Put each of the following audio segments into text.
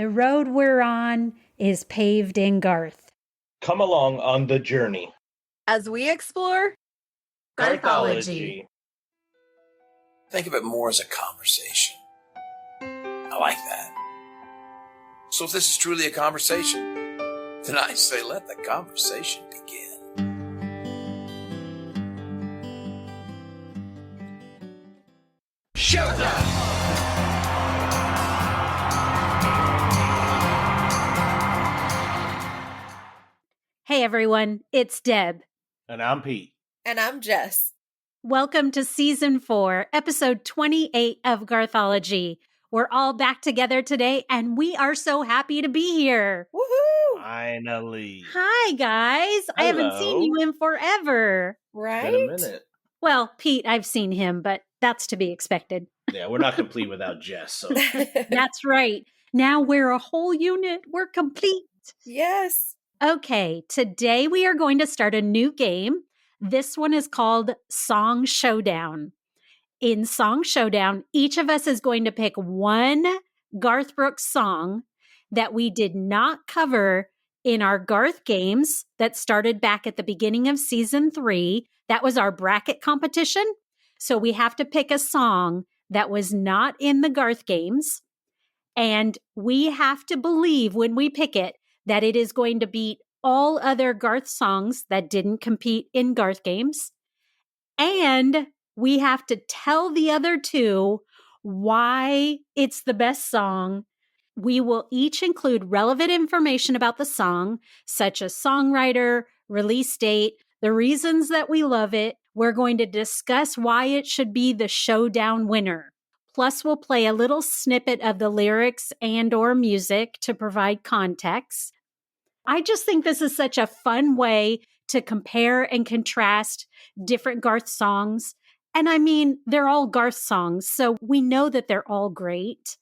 The road we're on is paved in Garth. Come along on the journey as we explore Garthology. Think of it more as a conversation. I like that. So if this is truly a conversation, then I say let the conversation begin. Showtime! Hey everyone, it's Deb. And I'm Pete. And I'm Jess. Welcome to Season 4, Episode 28 of Garthology. We're all back together today, and we are so happy to be here. Woohoo! Finally. Hi, guys. Hello. I haven't seen you in forever. Right? Been a minute. Well, Pete, I've seen him, but that's to be expected. Yeah, we're not complete without Jess. So That's right. Now we're a whole unit. We're complete. Yes. Okay, today we are going to start a new game. This one is called Song Showdown. In Song Showdown, each of us is going to pick one Garth Brooks song that we did not cover in our Garth games that started back at the beginning of Season 3. That was our bracket competition. So we have to pick a song that was not in the Garth games. And we have to believe when we pick it that it is going to beat all other Garth songs that didn't compete in Garth games. And we have to tell the other two why it's the best song. We will each include relevant information about the song, such as songwriter, release date, the reasons that we love it. We're going to discuss why it should be the showdown winner. Plus, we'll play a little snippet of the lyrics and/or music to provide context. I just think this is such a fun way to compare and contrast different Garth songs. And I mean, they're all Garth songs, so we know that they're all great.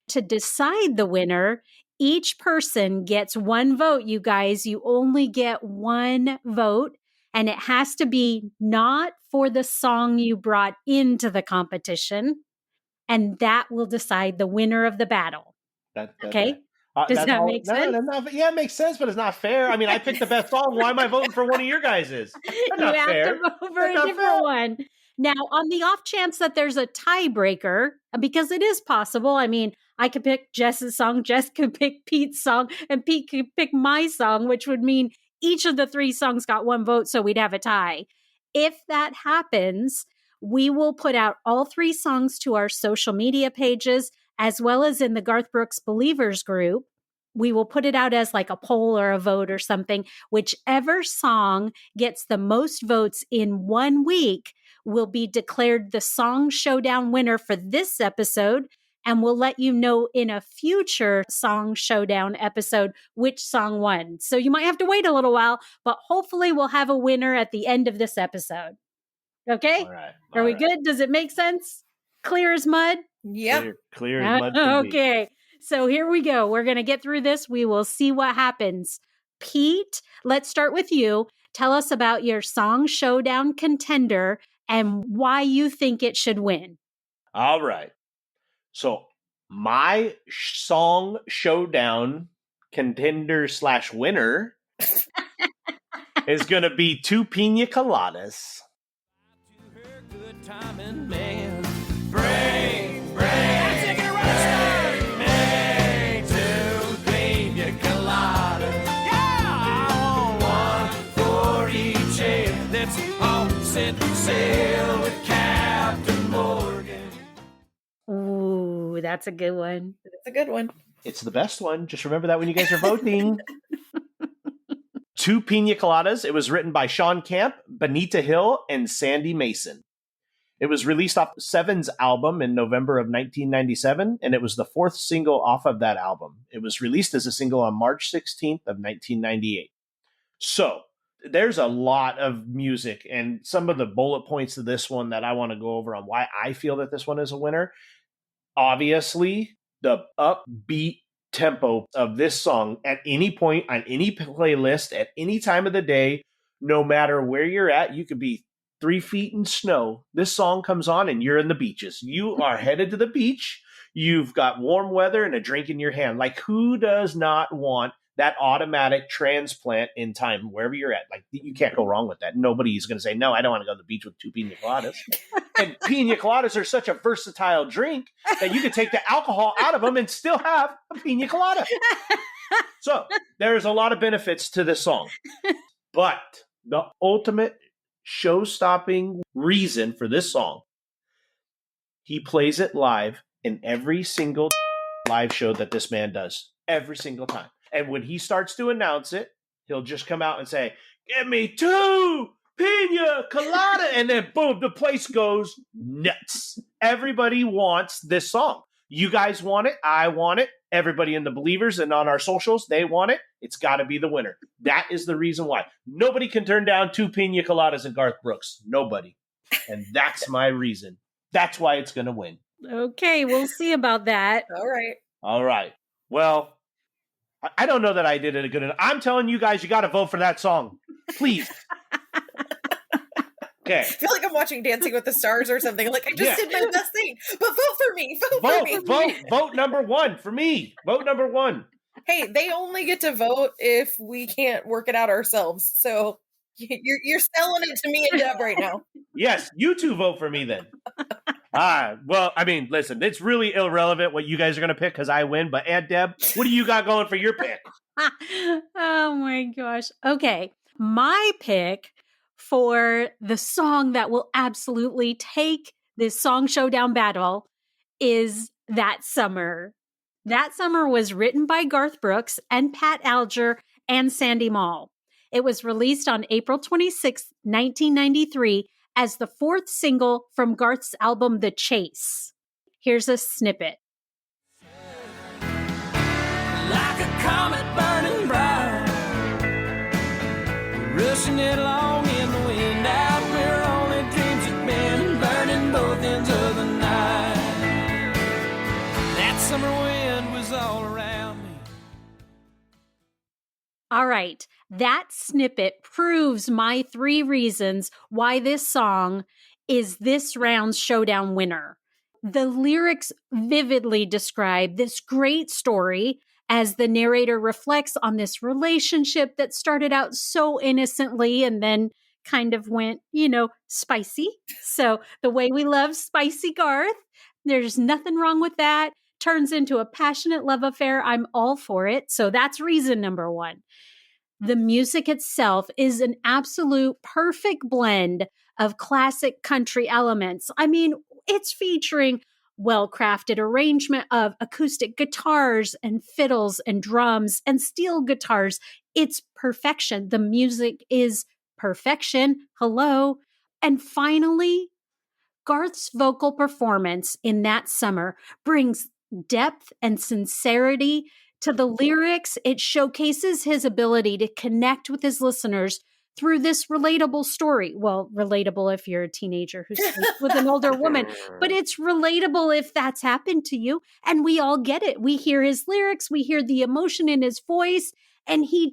To decide the winner, each person gets one vote, you guys. You only get one vote, and it has to be not for the song you brought into the competition. And that will decide the winner of the battle. Okay? Does that make sense? Yeah, it makes sense, but it's not fair. I mean, I picked the best song. Why am I voting for one of your guys's? That's not fair. You have to vote for a different one. Now, on the off chance that there's a tiebreaker, because it is possible, I mean, I could pick Jess's song, Jess could pick Pete's song, and Pete could pick my song, which would mean each of the three songs got one vote, so we'd have a tie. If that happens, we will put out all three songs to our social media pages, as well as in the Garth Brooks Believers group. We will put it out as like a poll or a vote or something. Whichever song gets the most votes in 1 week will be declared the Song Showdown winner for this episode. And we'll let you know in a future Song Showdown episode which song won. So you might have to wait a little while, but hopefully we'll have a winner at the end of this episode. Okay? All right. Are we good? Does it make sense? Clear as mud? Yep. Clear as mud. Okay. So here we go. We're going to get through this. We will see what happens. Pete, let's start with you. Tell us about your Song Showdown contender and why you think it should win. All right. So my Song Showdown contender / winner is going to be Two Pina Coladas. Good timing, man. Bring, take it right, make two pina coladas. Yeah, I want one for each head. Let's all set sail with Captain Morgan. Ooh, that's a good one. That's a good one. It's the best one. Just remember that when you guys are voting. Two Pina Coladas. It was written by Sean Camp, Benita Hill, and Sandy Mason. It was released off Seven's album in November of 1997, and it was the fourth single off of that album. It was released as a single on March 16th of 1998. So there's a lot of music, and some of the bullet points of this one that I want to go over on why I feel that this one is a winner. Obviously, the upbeat tempo of this song at any point on any playlist at any time of the day, no matter where you're at, you could be 3 feet in snow. This song comes on and you're in the beaches. You are headed to the beach. You've got warm weather and a drink in your hand. Like, who does not want that automatic transplant in time, wherever you're at? Like, you can't go wrong with that. Nobody's going to say, no, I don't want to go to the beach with 2 pina coladas. And pina coladas are such a versatile drink that you can take the alcohol out of them and still have a pina colada. So there's a lot of benefits to this song. But the ultimate show-stopping reason for this song, he plays it live in every single live show that this man does. Every single time. And when he starts to announce it, he'll just come out and say, give me 2 pina colada. And then boom, the place goes nuts. Everybody wants this song. You guys want it. I want it. Everybody in the Believers and on our socials, they want it. It's got to be the winner. That is the reason why. Nobody can turn down 2 pina coladas and Garth Brooks. Nobody. And that's my reason. That's why it's going to win. Okay, we'll see about that. All right. Well, I don't know that I did it a good enough. I'm telling you guys, you got to vote for that song. Please. Okay. I feel like I'm watching Dancing with the Stars or something. Like, I just did my best thing. But vote for me. Vote number 1 for me. Vote number 1. Hey, they only get to vote if we can't work it out ourselves. So you're selling it to me and Deb right now. Yes, you 2 vote for me then. Well, I mean, listen, it's really irrelevant what you guys are going to pick because I win. But Aunt Deb, what do you got going for your pick? Oh my gosh. Okay. My pick for the song that will absolutely take this song showdown battle is That Summer. That Summer was written by Garth Brooks and Pat Alger and Sandy Mall. It was released on April 26, 1993 as the 4th single from Garth's album The Chase. Here's a snippet. Like a comet burning bright, rushing it along in the wind out where only dreams have been, burning both ends of the night. That summer wind was all around me. All right, that snippet proves my 3 reasons why this song is this round's showdown winner. The lyrics vividly describe this great story as the narrator reflects on this relationship that started out so innocently and then kind of went, spicy. So the way we love spicy Garth, there's nothing wrong with that. Turns into a passionate love affair. I'm all for it. So that's reason number 1. The music itself is an absolute perfect blend of classic country elements. I mean, it's featuring well-crafted arrangement of acoustic guitars and fiddles and drums and steel guitars. It's perfection. The music is perfection. Hello. And finally, Garth's vocal performance in That Summer brings depth and sincerity to the lyrics. It showcases his ability to connect with his listeners through this relatable story. Well, relatable if you're a teenager who's with an older woman, but it's relatable if that's happened to you. And we all get it. We hear his lyrics, we hear the emotion in his voice, and he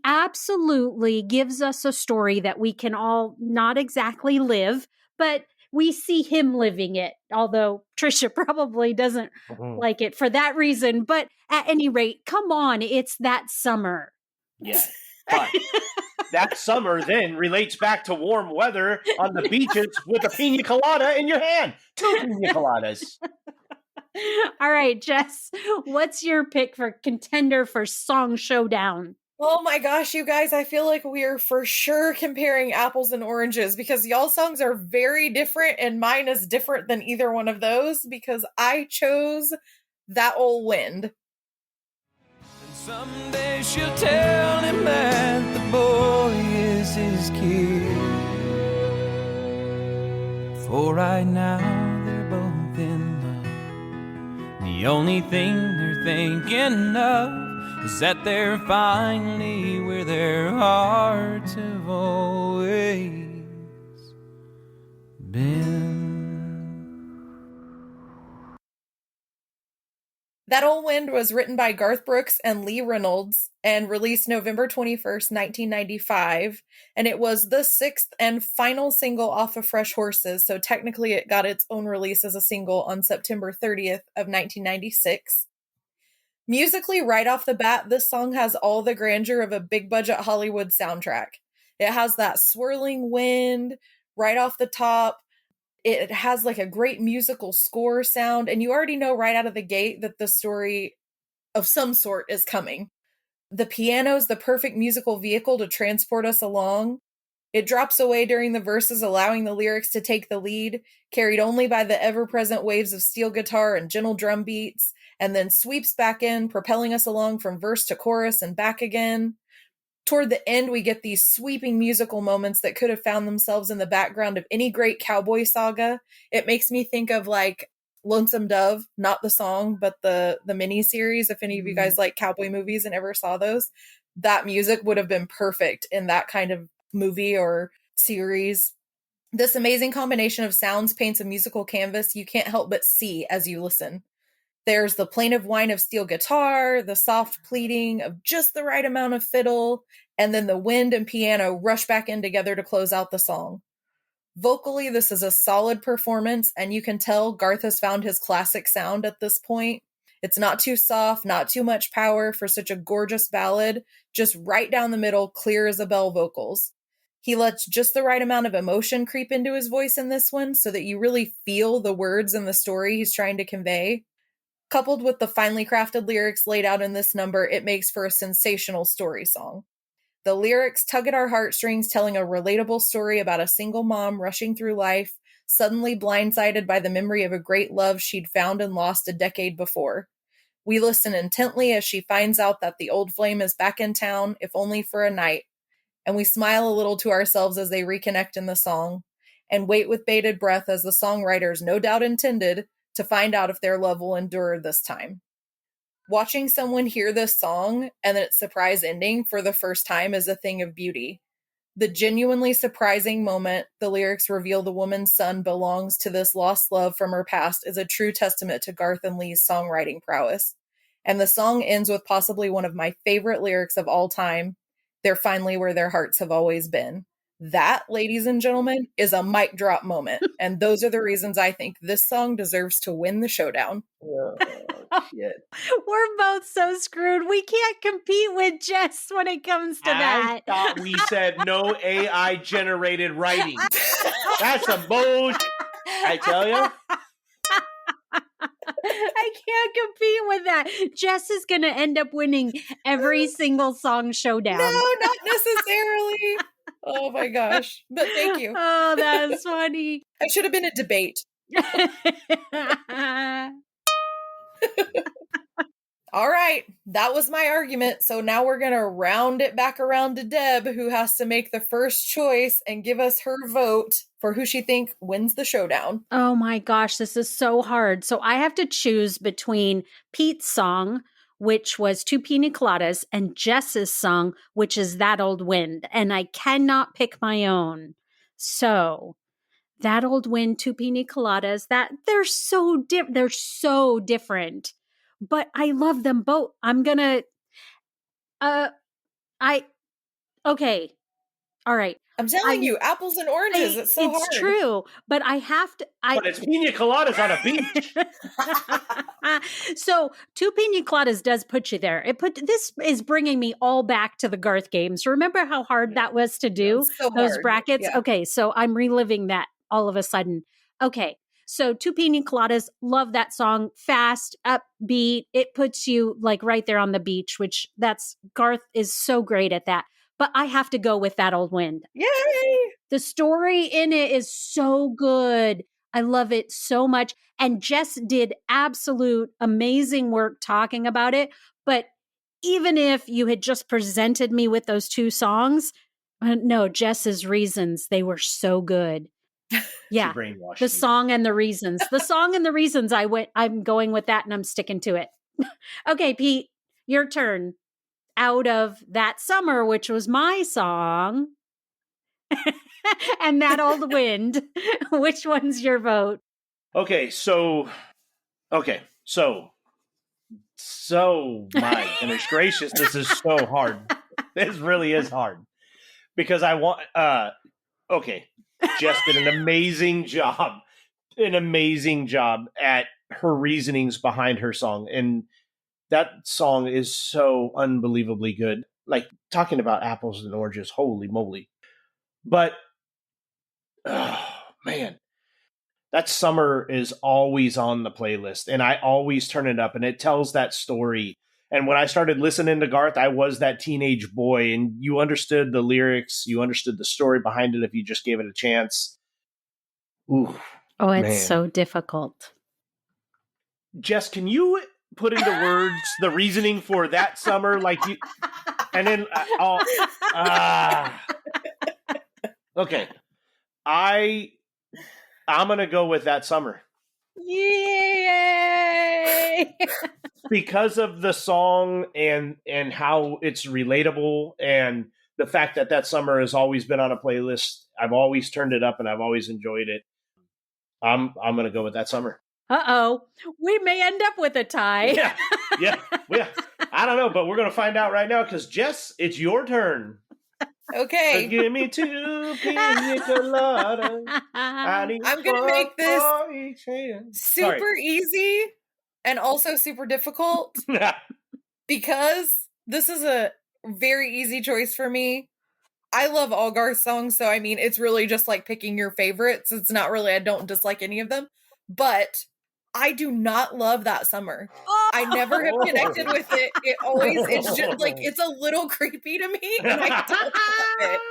absolutely gives us a story that we can all not exactly live, but we see him living it, although Trisha probably doesn't like it for that reason. But at any rate, come on, it's That Summer. Yeah. But That Summer then relates back to warm weather on the beaches with a pina colada in your hand. 2 pina coladas. All right, Jess, what's your pick for contender for Song Showdown? Oh my gosh, you guys, I feel like we are for sure comparing apples and oranges because y'all's songs are very different and mine is different than either one of those because I chose That Old Wind. And someday she'll tell him that the boy is his kid. For right now, they're both in love. The only thing they're thinking of is that they're finally where their hearts have always been. That Old Wind was written by Garth Brooks and Lee Reynolds and released November 21st, 1995. And it was the sixth and final single off of Fresh Horses. So technically it got its own release as a single on September 30th of 1996. Musically, right off the bat, this song has all the grandeur of a big budget Hollywood soundtrack. It has that swirling wind right off the top. It has like a great musical score sound, and you already know right out of the gate that the story of some sort is coming. The piano is the perfect musical vehicle to transport us along. It drops away during the verses, allowing the lyrics to take the lead, carried only by the ever-present waves of steel guitar and gentle drum beats, and then sweeps back in, propelling us along from verse to chorus and back again. Toward the end, we get these sweeping musical moments that could have found themselves in the background of any great cowboy saga. It makes me think of like Lonesome Dove, not the song, but the mini-series. If any of you guys like cowboy movies and ever saw those, that music would have been perfect in that kind of movie or series. This amazing combination of sounds paints a musical canvas you can't help but see as you listen. There's the plaintive whine of steel guitar, the soft pleading of just the right amount of fiddle, and then the wind and piano rush back in together to close out the song. Vocally, this is a solid performance, and you can tell Garth has found his classic sound at this point. It's not too soft, not too much power for such a gorgeous ballad, just right down the middle, clear as a bell vocals. He lets just the right amount of emotion creep into his voice in this one so that you really feel the words and the story he's trying to convey. Coupled with the finely crafted lyrics laid out in this number, it makes for a sensational story song. The lyrics tug at our heartstrings, telling a relatable story about a single mom rushing through life, suddenly blindsided by the memory of a great love she'd found and lost a decade before. We listen intently as she finds out that the old flame is back in town, if only for a night, and we smile a little to ourselves as they reconnect in the song, and wait with bated breath as the songwriters no doubt intended to find out if their love will endure this time. Watching someone hear this song and then its surprise ending for the first time is a thing of beauty. The genuinely surprising moment the lyrics reveal the woman's son belongs to this lost love from her past is a true testament to Garth and Lee's songwriting prowess. And the song ends with possibly one of my favorite lyrics of all time, "They're finally where their hearts have always been." That, ladies and gentlemen, is a mic drop moment. And those are the reasons I think this song deserves to win the showdown. Oh, shit. We're both so screwed. We can't compete with Jess when it comes to that. I thought we said no AI generated writing. That's some bullshit. I tell you. I can't compete with that. Jess is going to end up winning every single song showdown. No, not necessarily. Oh my gosh. But thank you. Oh, that's funny. I should have been a debate. All right. That was my argument. So now we're going to round it back around to Deb, who has to make the first choice and give us her vote for who she think wins the showdown. Oh my gosh, this is so hard. So I have to choose between Pete's song, which was Two Pina Coladas, and Jess's song, which is That Old Wind. And I cannot pick my own. So That Old Wind, Two Pina Coladas, that they're so different. But I love them both. I'm gonna okay. All right. I'm telling you, apples and oranges. It's so hard. It's true, but I have to. But it's pina coladas on a beach. So, Two Pina Coladas does put you there. This is bringing me all back to the Garth games. Remember how hard that was to do? So those hard. brackets? Yeah. Okay, so I'm reliving that all of a sudden. Okay, so Two Pina Coladas, love that song. Fast, upbeat. It puts you like right there on the beach, which Garth is so great at that. But I have to go with That Old Wind. Yay! The story in it is so good. I love it so much. And Jess did absolute amazing work talking about it. But even if you had just presented me with those two songs, no, Jess's reasons, they were so good. Yeah. The song and the reasons. The song and the reasons I'm going with that and I'm sticking to it. Okay, Pete, your turn. Out of That Summer, which was my song, and That Old Wind, which one's your vote? Okay, so So, my goodness gracious, this is so hard. This really is hard. Because I want, okay, Jess did an amazing job at her reasonings behind her song. And that song is so unbelievably good. Like, talking about apples and oranges, holy moly. But, oh, man, that Summer is always on the playlist, and I always turn it up, and it tells that story. And when I started listening to Garth, I was that teenage boy, and you understood the lyrics, you understood the story behind it if you just gave it a chance. Ooh, Oh, it's man. so difficult. Jess, can you put into words the reasoning for that Summer? Like you, and then okay, I'm gonna go with that Summer. Yay! Because of the song and how it's relatable, and the fact that Summer has always been on a playlist. I've always turned it up and I've always enjoyed it. I'm gonna go with that Summer. Uh-oh. We may end up with a tie. Yeah. I don't know, but we're gonna find out right now because Jess, it's your turn. Okay. Give me 2 pina coladas. I'm gonna make this super easy and also super difficult because this is a very easy choice for me. I love all Garth songs, so I mean, it's really just like picking your favorites. It's not really, I don't dislike any of them, but I do not love that Summer. I never have connected with it. It always, it's just like, it's a little creepy to me, and I don't love it.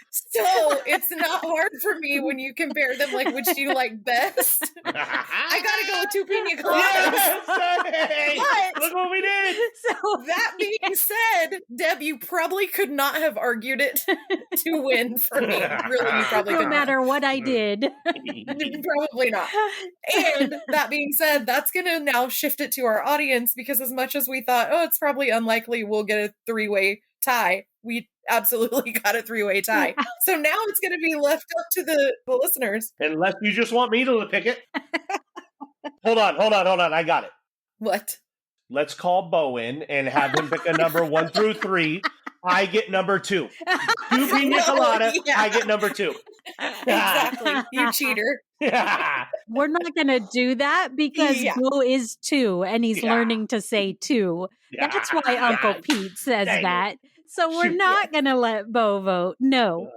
So it's not hard for me when you compare them, like, which do you like best? I gotta go with 2 pina coladas. Yes, look what we did. So That being said, Deb, you probably could not have argued it to win for me. Really, you probably no could matter what I did. Probably not. And that being said, that's going to now shift it to our audience, because as much as we thought, oh, it's probably unlikely we'll get a 3-way tie, we absolutely got a 3-way tie. So now it's going to be left up to the listeners. Unless you just want me to pick it. Hold on. I got it. What? Let's call Bowen and have him pick a number 1 through 3. I get number 2. 2 pina colada. Yeah. I get number 2. Exactly. You cheater. We're not going to do that because Bo is 2 and he's learning to say 2. That's why Uncle Pete says that. So we're not going to let Bo vote. No.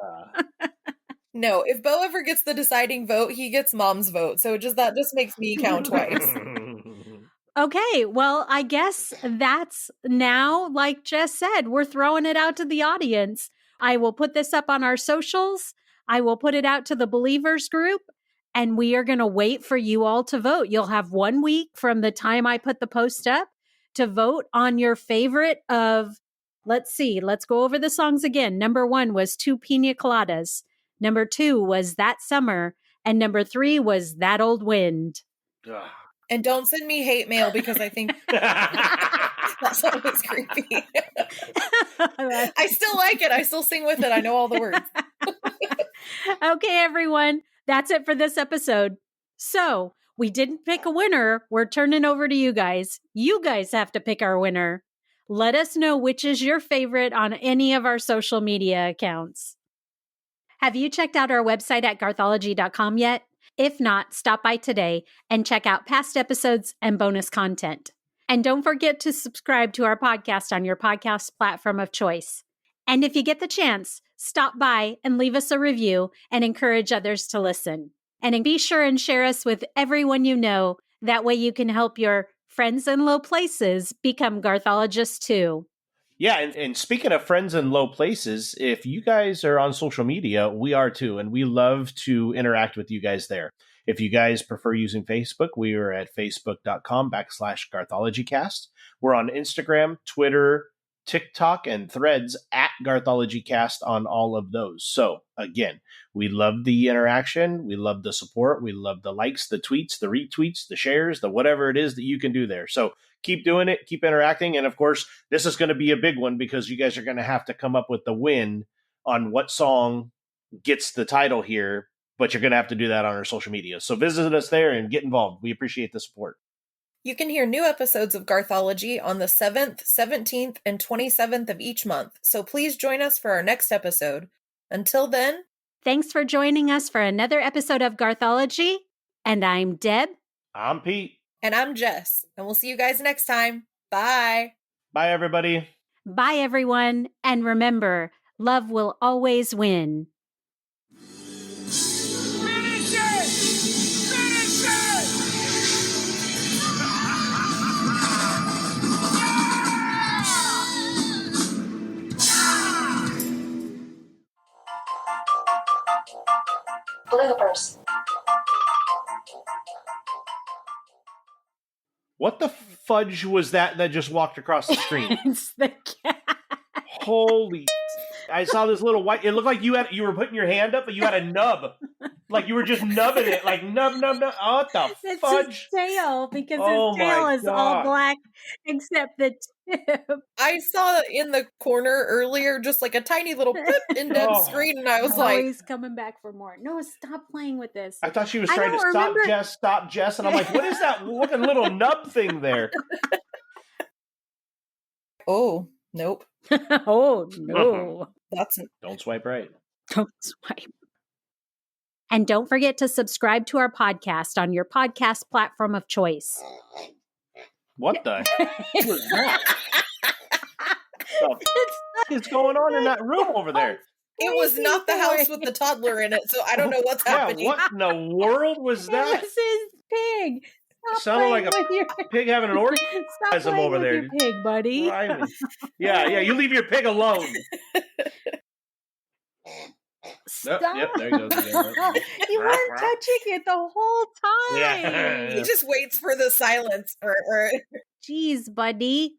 No, if Bo ever gets the deciding vote, he gets Mom's vote. So that just makes me count twice. Okay, well, I guess that's now, like Jess said, we're throwing it out to the audience. I will put this up on our socials. I will put it out to the Believers group, and we are going to wait for you all to vote. You'll have 1 week from the time I put the post up to vote on your favorite of, let's see, let's go over the songs again. Number 1 was 2 Pina Coladas. Number 2 was That Summer. And number 3 was That Old Wind. And don't send me hate mail because I think that song was creepy. I still like it. I still sing with it. I know all the words. Okay, everyone. That's it for this episode. So we didn't pick a winner. We're turning over to you guys. You guys have to pick our winner. Let us know which is your favorite on any of our social media accounts. Have you checked out our website at garthology.com yet? If not, stop by today and check out past episodes and bonus content. And don't forget to subscribe to our podcast on your podcast platform of choice. And if you get the chance, stop by and leave us a review and encourage others to listen. And be sure and share us with everyone you know. That way you can help your friends in low places become Garthologists too. Yeah, and speaking of friends in low places, if you guys are on social media, we are too, and we love to interact with you guys there. If you guys prefer using Facebook, we are at facebook.com/GarthologyCast. We're on Instagram, Twitter, TikTok, and Threads at GarthologyCast on all of those. So, again, we love the interaction. We love the support. We love the likes, the tweets, the retweets, the shares, the whatever it is that you can do there. So, keep doing it, keep interacting. And of course, this is going to be a big one because you guys are going to have to come up with the win on what song gets the title here, but you're going to have to do that on our social media. So visit us there and get involved. We appreciate the support. You can hear new episodes of Garthology on the 7th, 17th, and 27th of each month, so please join us for our next episode. Until then, Thanks for joining us for another episode of Garthology. And I'm Deb. I'm Pete. and I'm Jess, and we'll see you guys next time. Bye. Bye, everybody. Bye, everyone. And remember, love will always win. Finish it! Finish it! Bloopers. What the fudge was that just walked across the screen? It's the cat. Holy! I saw this little white. It looked like you were putting your hand up, but you had a nub, like you were just nubbing it, like nub. Oh, what the It's fudge! his tail, because Oh his tail my is all God. black except the tip. I saw in the corner earlier just like a tiny little blip in Deb's Oh. screen, and I was Oh, like, he's coming back for more. No, stop playing with this. I thought she was I trying to don't remember- stop Jess, and I'm like, what is that looking little nub thing there? oh, nope. Oh, no. That's Don't swipe right. Don't swipe. And don't forget to subscribe to our podcast on your podcast platform of choice. What the heck was that? What the f- is going on in that room over there? it was not the house with the toddler in it, so I don't know what's Yeah, happening. what in the world was That that? was his pig. Stop Sounded playing like a with your Pig having an orgasm. Stop As I'm playing over with there. your pig, buddy. Blimey. Yeah, you leave your pig alone. Stop. Yep, there he goes again. You weren't touching it the whole time. Yeah. He just waits for the silence. Or Jeez, buddy.